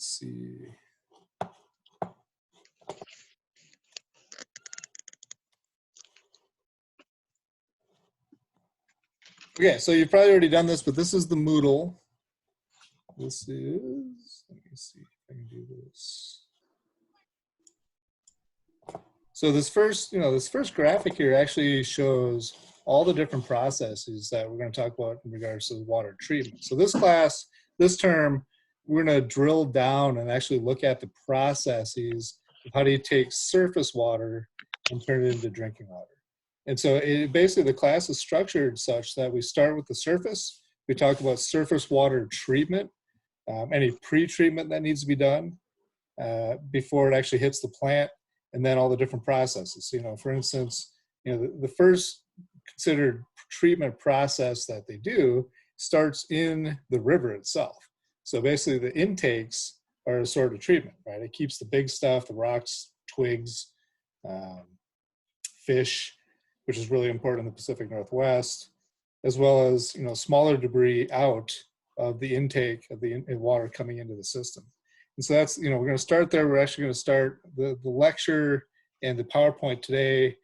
let's see. Okay, so you've probably already done this, but this is the Moodle. This is, let me see if I can do this. So this first, this first graphic here actually shows all the different processes that we're going to talk about in regards to water treatment. So this class, this term, we're going to drill down and actually look at the processes of how do you take surface water and turn it into drinking water. And so basically the class is structured such that we start with the surface. We talk about surface water treatment, any pre-treatment that needs to be done before it actually hits the plant, and then all the different processes. For instance, the first considered treatment process that they do starts in the river itself. So basically the intakes are a sort of treatment, right? It keeps the big stuff, the rocks, twigs, fish, which is really important in the Pacific Northwest, as well as smaller debris out of the intake of the water coming into the system. And so that's, we're going to start there. We're actually going to start the lecture, and the PowerPoint today,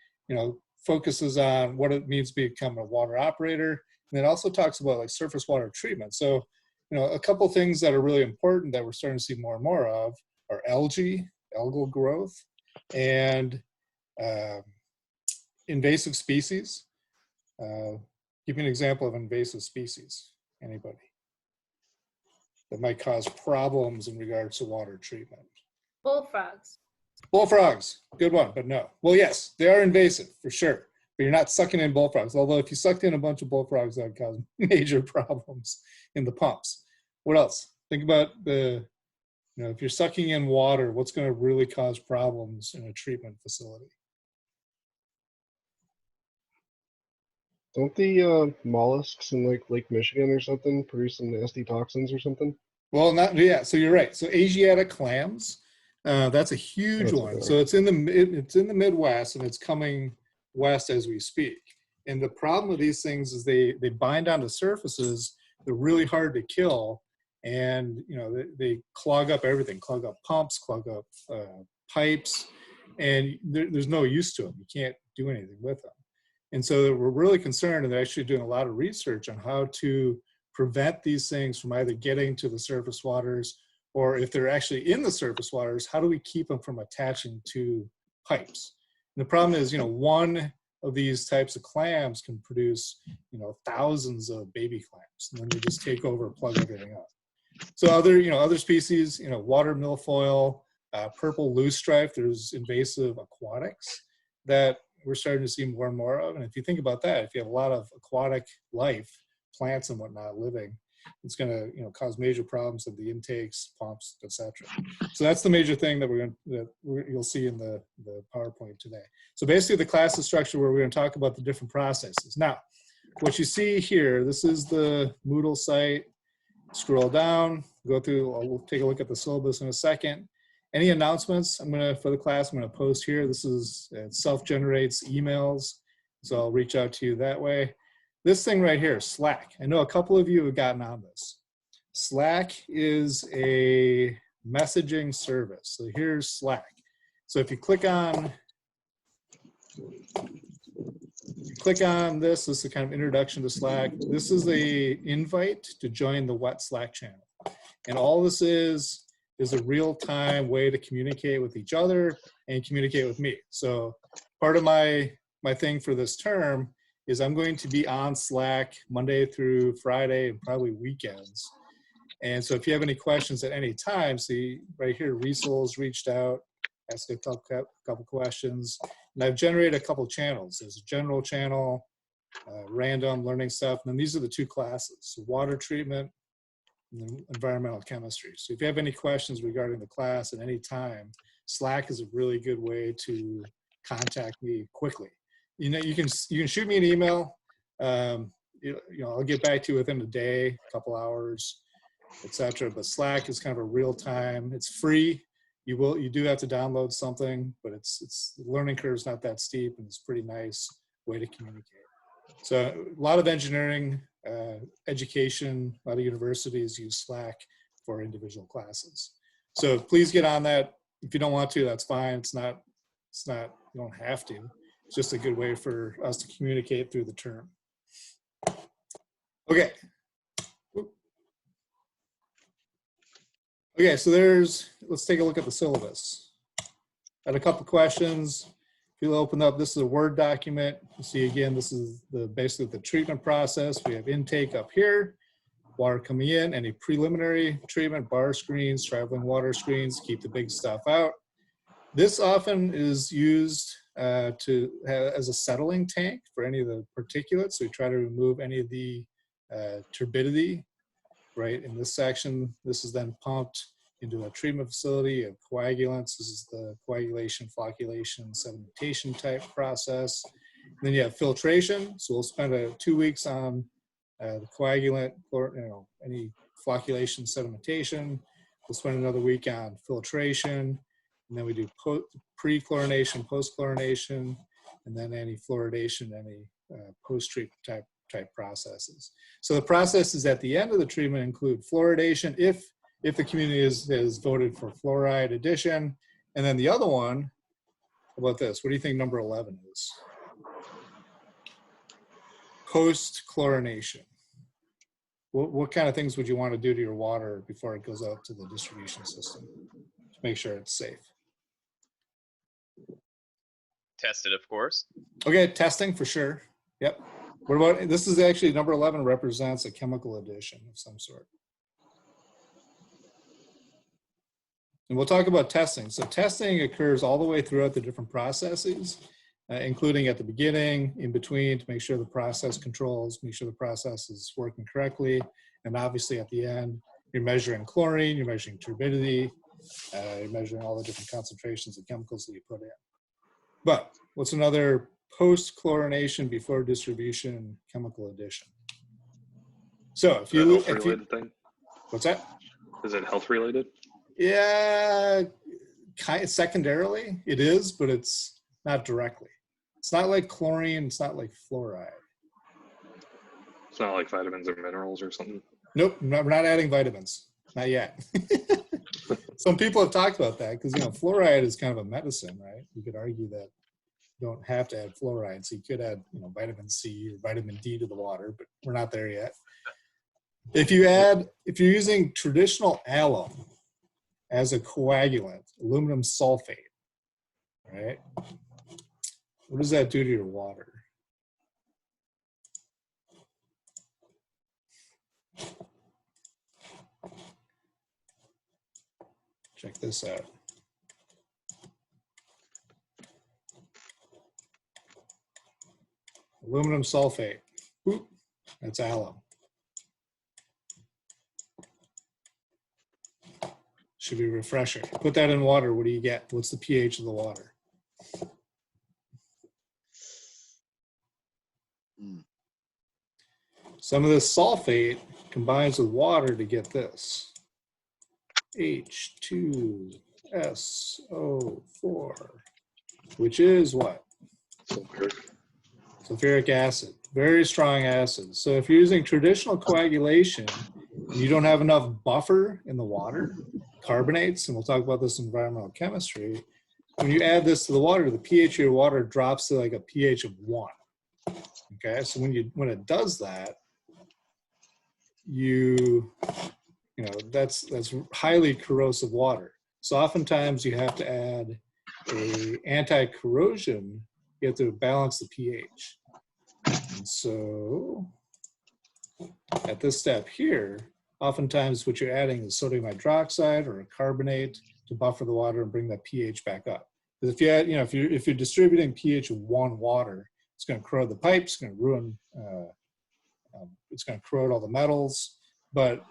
focuses on what it means to become a water operator. And it also talks about like surface water treatment. So, a couple things that are really important that we're starting to see more and more of are algal growth, and invasive species. Give me an example of invasive species, anybody, that might cause problems in regards to water treatment. Bullfrogs. Bullfrogs, good one, but no. Well, yes, they are invasive for sure, but you're not sucking in bullfrogs. Although if you sucked in a bunch of bullfrogs, that would cause major problems in the pumps. What else? Think about if you're sucking in water, what's going to really cause problems in a treatment facility? Don't the mollusks in like Lake Michigan or something produce some nasty toxins or something? Well, yeah. So you're right. So Asiatic clams, that's a huge one. So it's in the Midwest, and it's coming west as we speak. And the problem with these things is they bind onto surfaces. They're really hard to kill, and they clog up everything. Clog up pumps, clog up pipes, and there's no use to them. You can't do anything with them. And so we're really concerned, and they're actually doing a lot of research on how to prevent these things from either getting to the surface waters, or if they're actually in the surface waters, how do we keep them from attaching to pipes? And the problem is, one of these types of clams can produce, thousands of baby clams, and then they just take over and plug everything up. So other species, water milfoil, purple loosestrife, there's invasive aquatics that we're starting to see more and more of. And if you think about that, if you have a lot of aquatic life, plants and whatnot living, it's going to cause major problems of the intakes, pumps, etc. So that's the major thing that you'll see in the PowerPoint today. So basically the class is structured where we're going to talk about the different processes. Now, what you see here, this is the Moodle site. Scroll down, go through, we'll take a look at the syllabus in a second. Any announcements for the class, I'm going to post here. This is, it self-generates emails, so I'll reach out to you that way. This thing right here, Slack. I know a couple of you have gotten on this. Slack is a messaging service. So here's Slack. So if you click on this is the kind of introduction to Slack. This is the invite to join the WET Slack channel. And all this is a real-time way to communicate with each other and communicate with me. So part of my thing for this term is I'm going to be on Slack Monday through Friday and probably weekends. And so if you have any questions at any time, see right here, Riesel's reached out, asked a couple questions, and I've generated a couple channels. There's a general channel, random learning stuff, and then these are the two classes, so water treatment and environmental chemistry. So if you have any questions regarding the class at any time, Slack is a really good way to contact me quickly. You can shoot me an email. I'll get back to you within a day, a couple hours, etc. But Slack is kind of a real time. It's free. You do have to download something, but the learning curve is not that steep, and it's a pretty nice way to communicate. So a lot of engineering, education, a lot of universities use Slack for individual classes. So please get on that. If you don't want to, that's fine. It's not, you don't have to. It's just a good way for us to communicate through the term. Okay. Okay, so let's take a look at the syllabus. I had a couple questions. If you open up, this is a Word document. You see again, this is basically the treatment process. We have intake up here, water coming in, any preliminary treatment, bar screens, traveling water screens, keep the big stuff out. This often is used as a settling tank for any of the particulates. So we try to remove any of the turbidity, right? In this section, this is then pumped into a treatment facility of coagulants. This is the coagulation, flocculation, sedimentation type process. And then you have filtration. So we'll spend 2 weeks on the coagulant, any flocculation, sedimentation. We'll spend another week on filtration. And then we do pre-chlorination, post-chlorination, and then any fluoridation, any post-treatment type processes. So the processes at the end of the treatment include fluoridation if the community has voted for fluoride addition. And then the other one, how about this? What do you think number 11 is? Post-chlorination. What kind of things would you want to do to your water before it goes out to the distribution system to make sure it's safe? Test it, of course. Okay, testing for sure. Yep. What about, this is actually number 11 represents a chemical addition of some sort. And we'll talk about testing. So testing occurs all the way throughout the different processes, including at the beginning, in between, to make sure the process controls, make sure the process is working correctly. And obviously at the end, you're measuring chlorine, you're measuring turbidity, you're measuring all the different concentrations of chemicals that you put in. But what's another post-chlorination before distribution chemical addition? So if you health related thing. What's that? Is it health related? Yeah, secondarily it is, but it's not directly. It's not like chlorine, it's not like fluoride. It's not like vitamins or minerals or something? Nope, we're not adding vitamins, not yet. Some people have talked about that because, fluoride is kind of a medicine, right? You could argue that you don't have to add fluoride, so you could add, vitamin C or vitamin D to the water, but we're not there yet. If you're using traditional alum as a coagulant, aluminum sulfate, right? What does that do to your water? Check this out. Aluminum sulfate. Oop, that's alum. Should be refreshing. Put that in water. What do you get? What's the pH of the water? Some of this sulfate combines with water to get this. H2SO4, which is what? Sulfuric acid. Very strong acid. So if you're using traditional coagulation, you don't have enough buffer in the water, carbonates, and we'll talk about this in environmental chemistry. When you add this to the water, the pH of your water drops to like a pH of 1. Okay, so when it does that, that's highly corrosive water. So oftentimes you have to add a anti-corrosion. You have to balance the pH. And so at this step here, oftentimes what you're adding is sodium hydroxide or a carbonate to buffer the water and bring that pH back up. Because if you add, if you're distributing pH of 1 water, it's going to corrode the pipes, it's going to ruin, it's going to corrode all the metals. But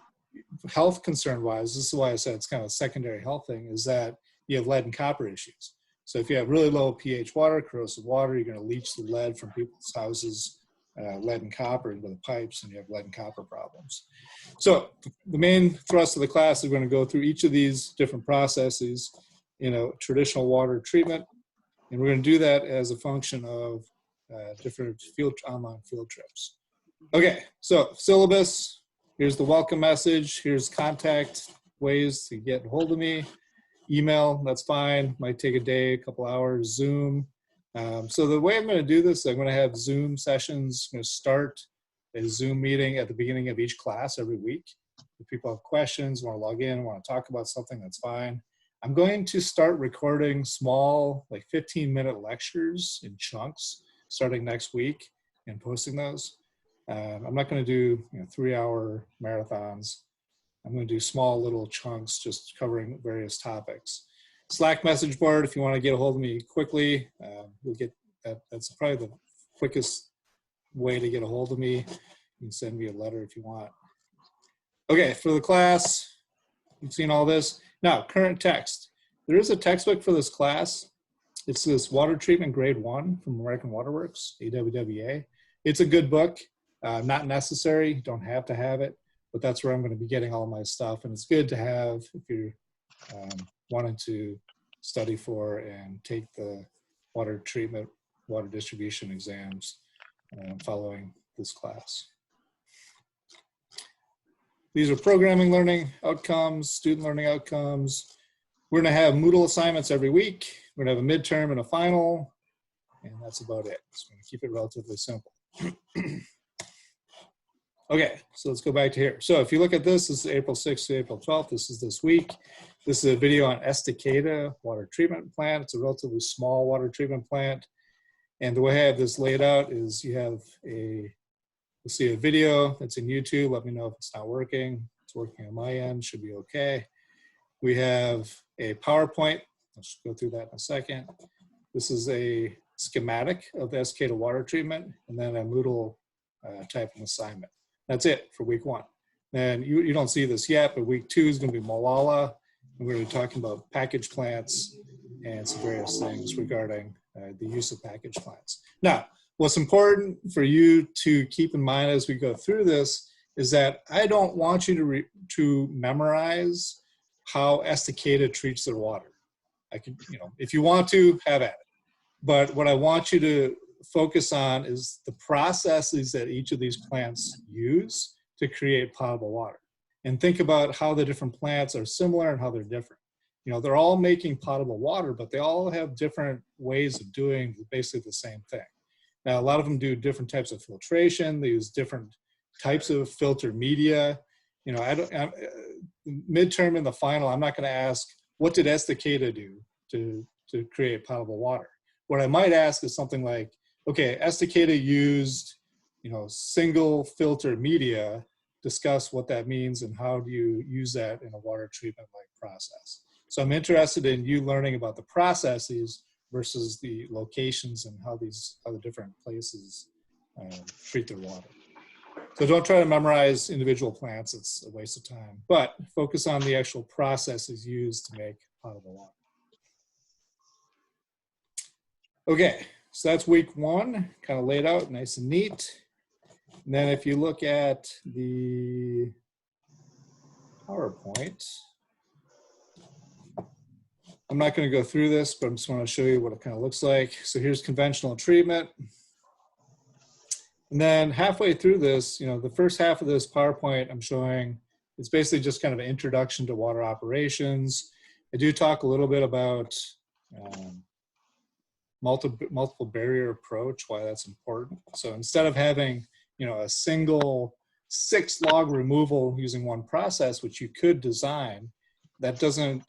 health concern wise, this is why I said it's kind of a secondary health thing, is that you have lead and copper issues. So if you have really low pH water, corrosive water, you're going to leach the lead from people's houses, lead and copper into the pipes, and you have lead and copper problems. So the main thrust of the class is going to go through each of these different processes, traditional water treatment, and we're going to do that as a function of different online field trips. Okay, so syllabus, here's the welcome message, here's contact ways to get a hold of me. Email, that's fine. Might take a day, a couple hours. Zoom. So the way I'm going to do this, I'm going to have Zoom sessions. I'm going to start a Zoom meeting at the beginning of each class every week. If people have questions, want to log in, want to talk about something, that's fine. I'm going to start recording small, like 15-minute lectures in chunks starting next week and posting those. I'm not going to do 3-hour marathons. I'm going to do small little chunks just covering various topics. Slack message board, if you want to get a hold of me quickly, we'll get that. That's probably the quickest way to get a hold of me. You can send me a letter if you want. Okay, for the class, you've seen all this. Now, current text. There is a textbook for this class. It's this Water Treatment Grade 1 from American Water Works, AWWA. It's a good book, not necessary, don't have to have it, but that's where I'm going to be getting all my stuff. And it's good to have if you're wanting to study for and take the water treatment, water distribution exams following this class. These are programming learning outcomes, student learning outcomes. We're going to have Moodle assignments every week. We're going to have a midterm and a final, and that's about it. So I'm going to keep it relatively simple. Okay, so let's go back to here. So if you look at this is April 6th to April 12th. This is this week. This is a video on Estacada water treatment plant. It's a relatively small water treatment plant. And the way I have this laid out is you have you'll see a video that's in YouTube. Let me know if it's not working. It's working on my end, should be okay. We have a PowerPoint. I'll just go through that in a second. This is a schematic of the Estacada water treatment, and then a Moodle type of assignment. That's it for week 1. And you don't see this yet, but week 2 is going to be Malala. And we're going to be talking about package plants and some various things regarding the use of package plants. Now, what's important for you to keep in mind as we go through this is that I don't want you to memorize how Estacada treats their water. I could, if you want to, have at it. But what I want you to focus on is the processes that each of these plants use to create potable water. And think about how the different plants are similar and how they're different. They're all making potable water, but they all have different ways of doing basically the same thing. Now, a lot of them do different types of filtration. They use different types of filter media. Midterm and the final, I'm not going to ask, what did Estacada do to create potable water? What I might ask is something like, okay, Estacada used, single filter media. Discuss what that means and how do you use that in a water treatment-like process. So I'm interested in you learning about the processes versus the locations and how the different places treat their water. So don't try to memorize individual plants, it's a waste of time, but focus on the actual processes used to make potable water. Okay, so that's week 1, kind of laid out nice and neat. And then if you look at the PowerPoint, I'm not going to go through this, but I just want to show you what it kind of looks like. So here's conventional treatment. And then halfway through this, the first half of this PowerPoint I'm showing, it's basically just kind of an introduction to water operations. I do talk a little bit about multiple barrier approach, why that's important. So instead of having, a single 6-log removal using one process, which you could design, that doesn't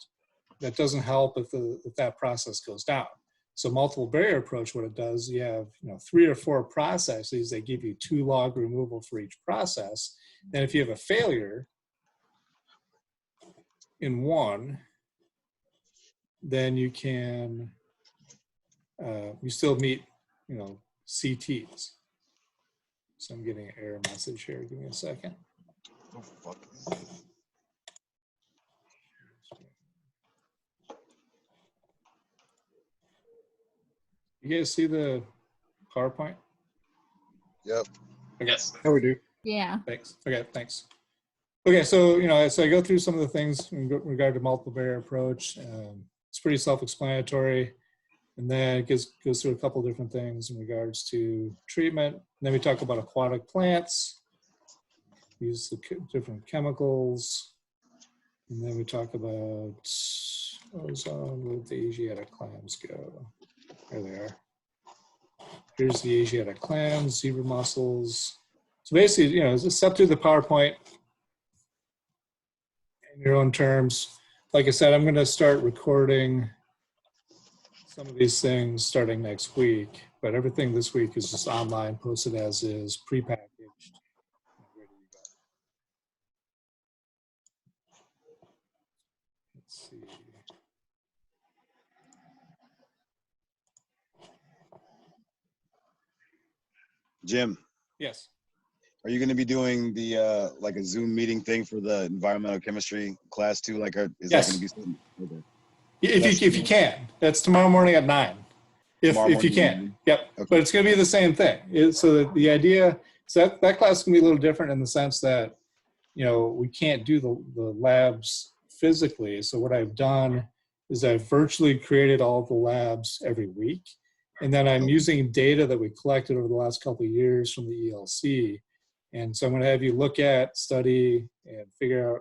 help if that process goes down. So multiple barrier approach, what it does, you have 3 or 4 processes that give you 2-log removal for each process. And if you have a failure in one, then you can you still meet CTs. So I'm getting an error message here. Give me a second. Oh, fuck. You guys see the PowerPoint? Yep. Okay. Yes. Yeah, we do. Yeah. Thanks. Okay, thanks. Okay, so so I go through some of the things in regard to multiple barrier approach. It's pretty self-explanatory, and then it goes through a couple different things in regards to treatment. And then we talk about aquatic plants, use the different chemicals, And then we talk about ozone, where did the Asiatic clams go? There they are. Here's the Asiatic clams, zebra mussels. So basically, you know, just step through the PowerPoint in your own terms. Like I said, I'm going to start recording some of these things starting next week, but everything this week is just online, posted as is, prepackaged, and ready to go. Let's see. Jim, Yes. are you going to be doing the like a Zoom meeting thing for the environmental chemistry class too? Like, is Yes. that going to be something? Okay. If you can, that's tomorrow morning at 9. If you can, yep. Okay. But it's going to be the same thing. So the idea, so that class is going to be a little different in the sense that, you know, we can't do the labs physically. So what I've done is I've virtually created all the labs every week. And then I'm using data that we collected over the last couple of years from the ELC. And so I'm going to have you look at, study, and figure out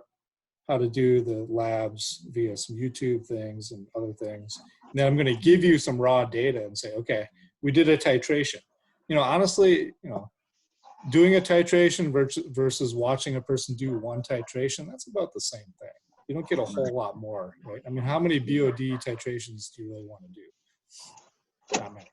how to do the labs via some YouTube things and other things. And then I'm going to give you some raw data and say, okay, we did a titration. You know, honestly, you know, doing a titration versus watching a person do one titration, that's about the same thing. You don't get a whole lot more, right? I mean, how many BOD titrations do you really want to do? Not many.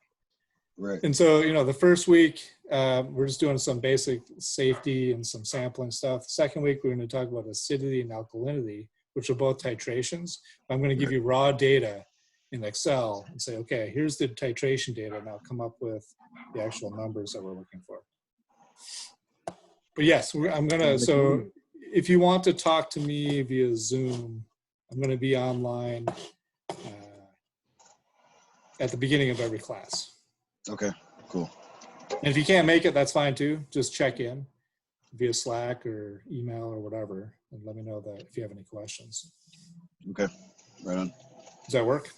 Right. And so, you know, the first week, we're just doing some basic safety and some sampling stuff. The second week, we're going to talk about acidity and alkalinity, which are both titrations. I'm going to give you raw data in Excel and say, okay, here's the titration data. Now come up with the actual numbers that we're looking for. But yes, I'm going to, so if you want to talk to me via Zoom, I'm going to be online at the beginning of every class. Okay, cool. And if you can't make it, that's fine too. Just check in via Slack or email or whatever, and let me know that if you have any questions. Okay, right on. Does that work?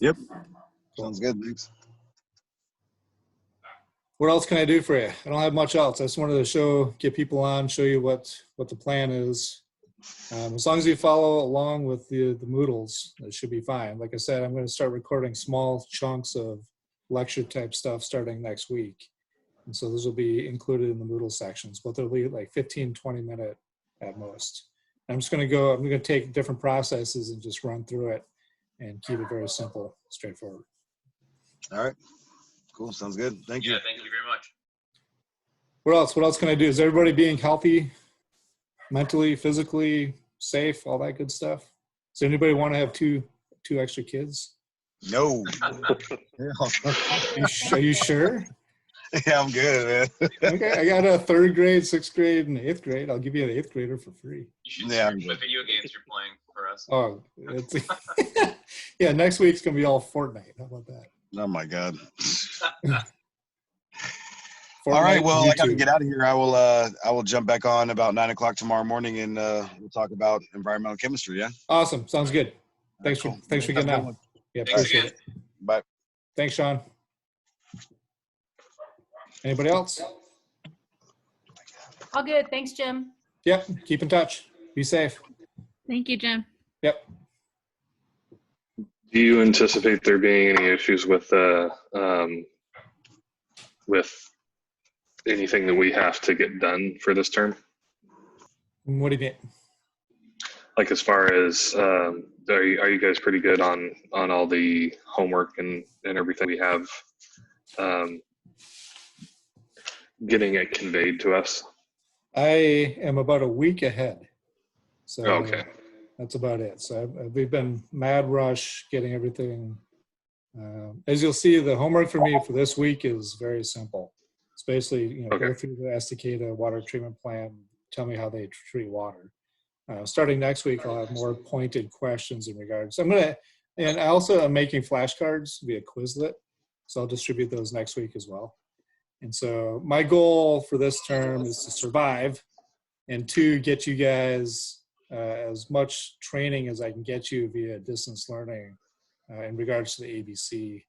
Yep. Cool. Sounds good. Thanks. What else can I do for you? I don't have much else. I just wanted to get people on, show you what the plan is. As long as you follow along with the Moodles, it should be fine. Like I said, I'm going to start recording small chunks of lecture type stuff starting next week. And so those will be included in the Moodle sections, but they'll be like 15, 20 minute at most. I'm going to take different processes and just run through it and keep it very simple, straightforward. All right. Cool. Sounds good. Thank you. Yeah, thank you very much. What else? What else can I do? Is everybody being healthy, mentally, physically, safe, all that good stuff? Does anybody want to have two extra kids? No. Are you sure? Yeah, I'm good, man. Okay, I got a 3rd grade, 6th grade, and 8th grade. I'll give you an 8th grader for free. You should Yeah, stream the video games you're playing for us. Oh, it's yeah. Next week's gonna be all Fortnite. How about that? Oh my God. Fortnite, All right. Well, I got to YouTube. get out of here. I will jump back on about 9 o'clock tomorrow morning, and we'll talk about environmental chemistry. Yeah. Awesome. Sounds good. Thanks Cool. for getting Have a good on. one. Yeah, Thanks appreciate again. it. Bye. Thanks, Sean. Anybody else? All good. Thanks, Jim. Yep. Keep in touch. Be safe. Thank you, Jim. Yep. Do you anticipate there being any issues with anything that we have to get done for this term? What do you mean? Like as far as are you guys pretty good on all the homework and everything we have getting it conveyed to us? I am about a week ahead. So Okay. that's about it. So we've been mad rush getting everything. As you'll see, the homework for me for this week is very simple. It's basically, Okay. go through the Estacada water treatment plant, tell me how they treat water. Starting next week, I'll have more pointed questions in regards. And I also am making flashcards via Quizlet. So I'll distribute those next week as well. And so my goal for this term is to survive, and 2, get you guys as much training as I can get you via distance learning in regards to the ABC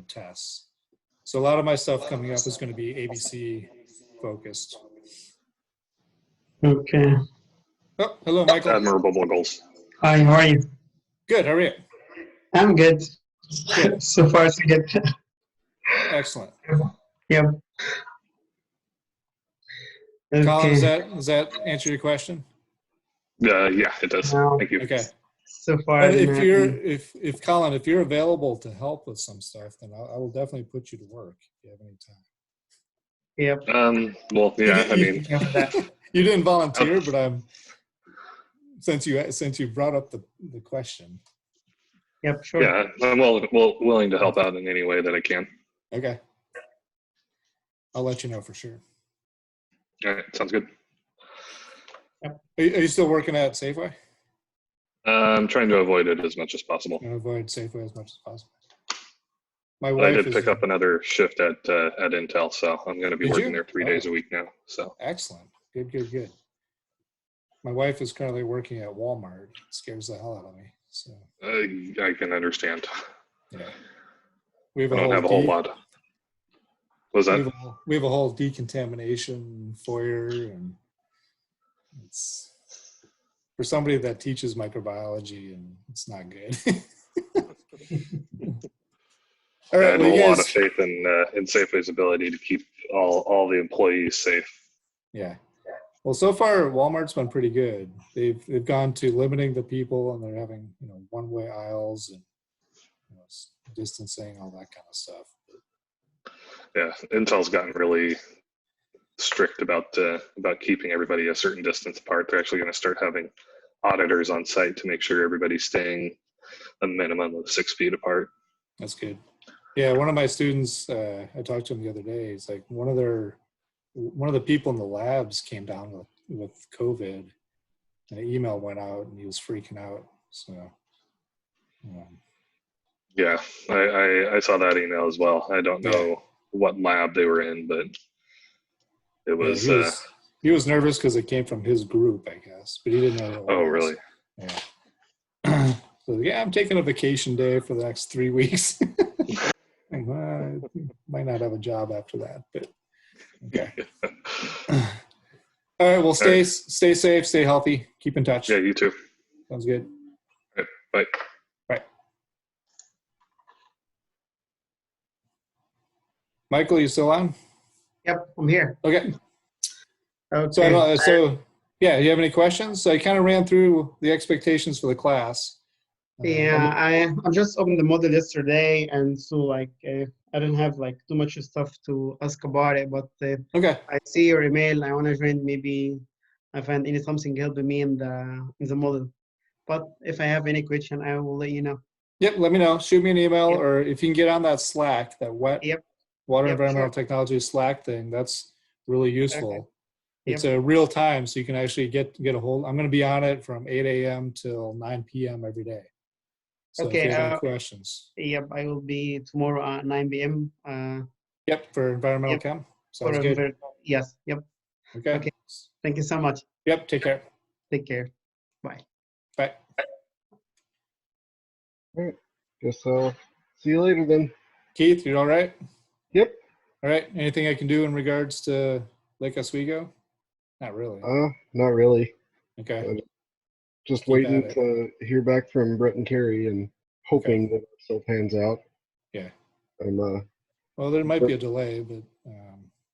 tests. So a lot of my stuff coming up is going to be ABC focused. Okay. Oh, hello, Michael. Admirable goals. Hi, how are you? Good. How are you? I'm good. Good. So far, so good. Excellent. Yep. Colin, Okay. does that answer your question? Yeah, it does. Now, Thank you. Okay. so far, And I didn't if have you're, any- if Colin, if you're available to help with some stuff, then I will definitely put you to work if you have any time. Yep. Well, yeah, I mean, After that. You didn't volunteer, but since you brought up the question. Yep. Sure. yeah, I'm willing to help out in any way that I can. Okay. I'll let you know for sure. All right, sounds good. Are you still working at Safeway? I'm trying to avoid it as much as possible. And avoid Safeway as much as possible. My But I wife did pick is up another shift at Intel, so I'm going to be Did working you? there 3 days a week now. So excellent. Good. My wife is currently working at Walmart. It scares the hell out of me. So I can understand. yeah, we have I a don't whole have a whole lot. Was that? we have a whole decontamination foyer, and it's for somebody that teaches microbiology, and it's not good. All I right, have well, a you lot guys, of faith in Safeway's ability to keep all the employees safe. yeah. Well, so far Walmart's been pretty good. They've gone to limiting the people, and they're having one-way aisles and distancing, all that kind of stuff. Yeah, Intel's gotten really strict about keeping everybody a certain distance apart. They're actually going to start having auditors on site to make sure everybody's staying a minimum of 6 feet apart. That's good. Yeah, one of my students, I talked to him the other day. He's like, one of the people in the labs came down with COVID, and an email went out, and he was freaking out. So, Yeah, I saw that email as well. I don't know what lab they were in, but it was. He was nervous because it came from his group, I guess, but he didn't know. Oh, really? Yeah. So yeah, I'm taking a vacation day for the next 3 weeks. I might not have a job after that, but okay. All right. Well, stay safe, stay healthy, keep in touch. Yeah, you too. Sounds good. All right, bye. Bye. Michael, you still on? Yep. I'm here. Okay. Okay. So yeah, you have any questions? So I kind of ran through the expectations for the class. Yeah, I just opened the model yesterday, and so like I don't have like too much stuff to ask about it, but Okay. I see your email. I want to join. Maybe I find something helping me in the model. But if I have any question, I will let you know. Yep. Let me know. Shoot me an email, Yep. or if you can get on that Slack, that Water Yep, Environmental sure. Technology Slack thing. That's really useful. Okay. It's a real time, so you can actually get a hold. I'm going to be on it from 8 a.m. till 9 p.m. every day. So Okay. if you have any questions. Yep, I will be tomorrow at 9 p.m. Yep, for environmental Yep. chem. Sounds good. Yes. Yep. Okay. Okay. Thank you so much. Yep. Take care. Take care. Bye. Bye. All right. Guess I'll see you later then. Keith, you all right? Yep. All right. Anything I can do in regards to Lake Oswego? Not really. Not really. Okay. Just Keep waiting at it. to hear back from Brett and Carrie and hoping that it still pans out. Yeah. Well, there might be a delay, but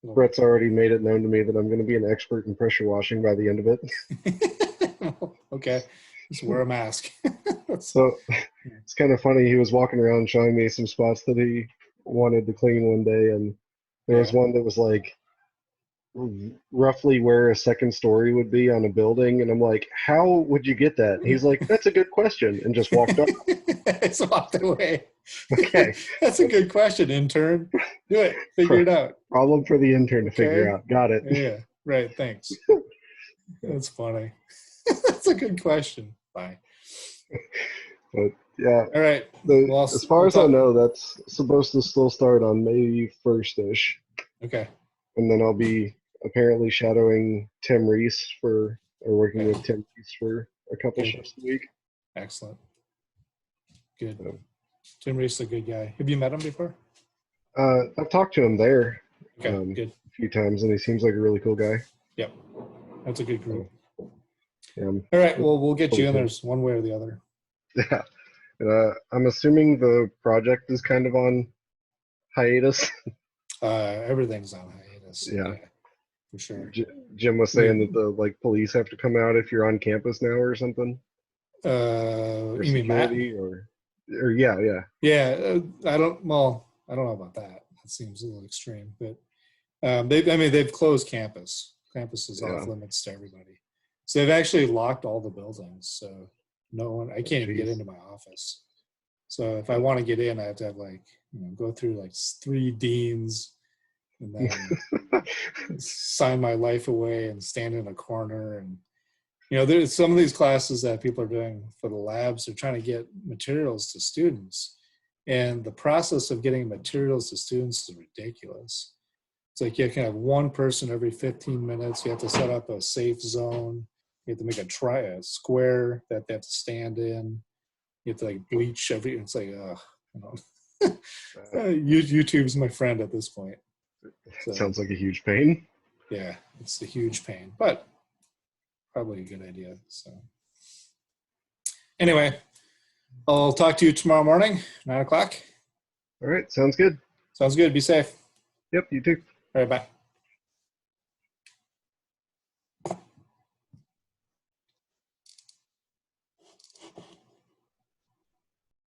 Brett's already made it known to me that I'm going to be an expert in pressure washing by the end of it. Okay. Just wear a mask. So it's kind of funny. He was walking around showing me some spots that he wanted to clean one day, and there was one that was like roughly where a second story would be on a building, and I'm like, how would you get that? He's like, that's a good question, and just walked up. It's walked away. Okay. That's a good question, intern. Do it. Figure it out. Problem for the intern to figure out. Got it. Yeah. Right. Thanks. That's funny. That's a good question. Bye. But yeah. All right. As far as I know, that's supposed to still start on May 1st-ish. Okay. And then I'll be apparently shadowing Tim Reese working with Tim Reese for a couple shifts a week. Excellent. Good. Tim Reese is a good guy. Have you met him before? I've talked to him there good. a few times, and he seems like a really cool guy. Yep. That's a good group. All right. Well, we'll get you in Okay. there one way or the other. Yeah. I'm assuming the project is kind of on hiatus. Everything's on hiatus. Yeah. For sure. Jim was saying that the like police have to come out if you're on campus now or something, or You mean Matt? security, or yeah, yeah. Yeah. I don't know about that. That seems a little extreme, but they've closed campus. Campus is off Yeah. limits to everybody. So they've actually locked all the buildings. So no one, I can't even get Jeez. into my office. So if I want to get in, I have to have go through like 3 deans and then sign my life away and stand in a corner. And, there's some of these classes that people are doing for the labs. They're trying to get materials to students. And the process of getting materials to students is ridiculous. It's like you can have one person every 15 minutes. You have to set up a safe zone. You have to make a square that they have to stand in. You have to like bleach everything. It's like, YouTube's my friend at this point. So, Sounds like a huge pain. yeah, it's a huge pain, but probably a good idea. So anyway, I'll talk to you tomorrow morning, 9 o'clock. All right, sounds good. Sounds good. Be safe. Yep, you too. All right, bye.